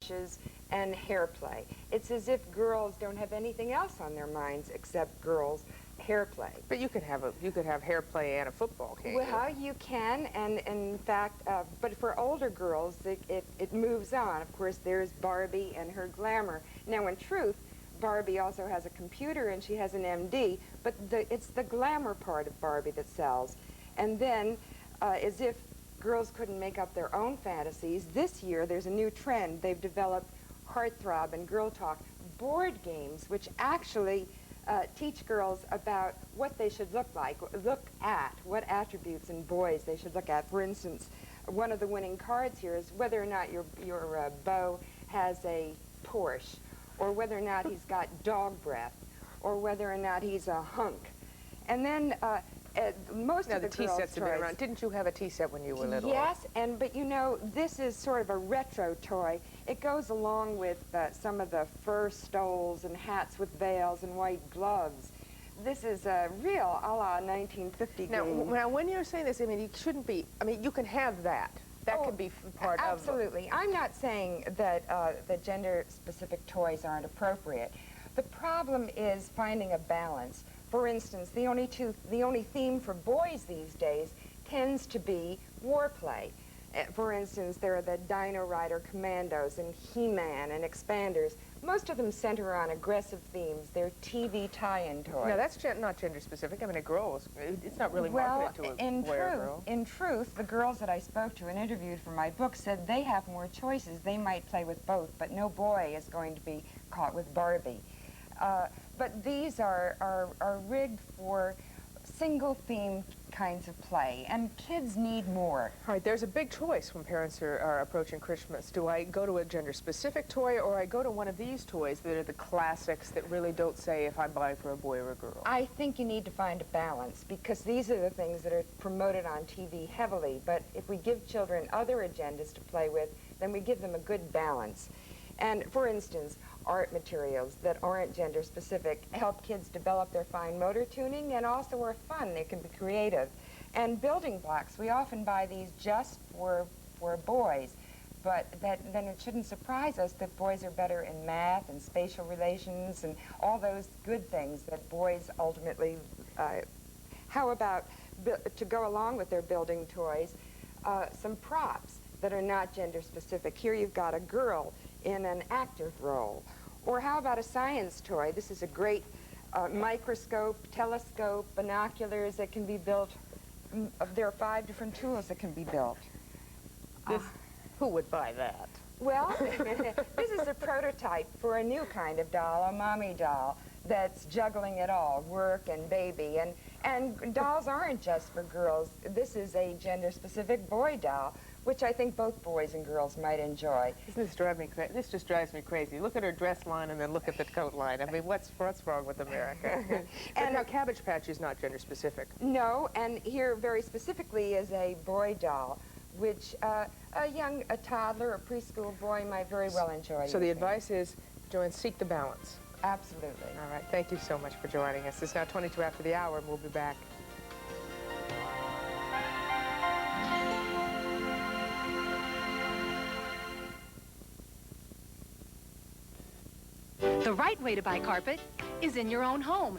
beaches, and hair play. It's as if girls don't have anything else on their minds except girls' hair play. But you could have hair play and a football, can't you? Well, you can, and in fact, but for older girls, it moves on. Of course, there's Barbie and her glamour. Now, in truth, Barbie also has a computer and she has an MD, but it's the glamour part of Barbie that sells. And then, as if girls couldn't make up their own fantasies, this year there's a new trend. They've developed Heartthrob and Girl Talk board games, which actually teach girls about what they should look at, what attributes in boys they should look at. For instance, one of the winning cards here is whether or not your beau has a Porsche, or whether or not he's got dog breath, or whether or not he's a hunk. And then most of the tea sets have been around. Didn't you have a tea set when you were little? Yes, but you know, this is sort of a retro toy. It goes along with some of the fur stoles and hats with veils and white gloves. This is a real a la 1950 game. Now, when you're saying this, I mean, you shouldn't be, I mean, you can have that. That can be part of... Absolutely. I'm not saying that the gender-specific toys aren't appropriate. The problem is finding a balance. For instance, the only theme for boys these days tends to be war play. For instance, there are the Dino Rider Commandos and He-Man and Expanders. Most of them center on aggressive themes. They're TV tie-in toys. No, that's not gender-specific. I mean, it's not really marketed to a boy or girl. In truth, the girls that I spoke to and interviewed for my book said they have more choices. They might play with both, but no boy is going to be caught with Barbie. But these are rigged for single-themed kinds of play, and kids need more. All right, there's a big choice when parents are approaching Christmas. Do I go to a gender-specific toy, or I go to one of these toys that are the classics that really don't say if I buy for a boy or a girl? I think you need to find a balance, because these are the things that are promoted on TV heavily, but if we give children other agendas to play with, then we give them a good balance. And, for instance, art materials that aren't gender-specific help kids develop their fine motor tuning and also are fun. They can be creative. And building blocks, we often buy these just for boys, but then it shouldn't surprise us that boys are better in math and spatial relations and all those good things that boys ultimately... How about, to go along with their building toys, some props that are not gender-specific? Here you've got a girl in an active role. Or how about a science toy? This is a great microscope, telescope, binoculars that can be built. There are 5 different tools that can be built. Who would buy that? Well, this is a prototype for a new kind of doll, a mommy doll, that's juggling it all, work and baby. And dolls aren't just for girls. This is a gender-specific boy doll, which I think both boys and girls might enjoy. This just drives me crazy. Look at her dress line and then look at the coat line. I mean, what's wrong with America? And now Cabbage Patch is not gender-specific. No, and here very specifically is a boy doll, which a toddler or preschool boy might very well enjoy. So the advice is, Joanne, seek the balance. Absolutely. All right, thank you so much for joining us. It's now 22 after the hour, and we'll be back. The right way to buy carpet is in your own home.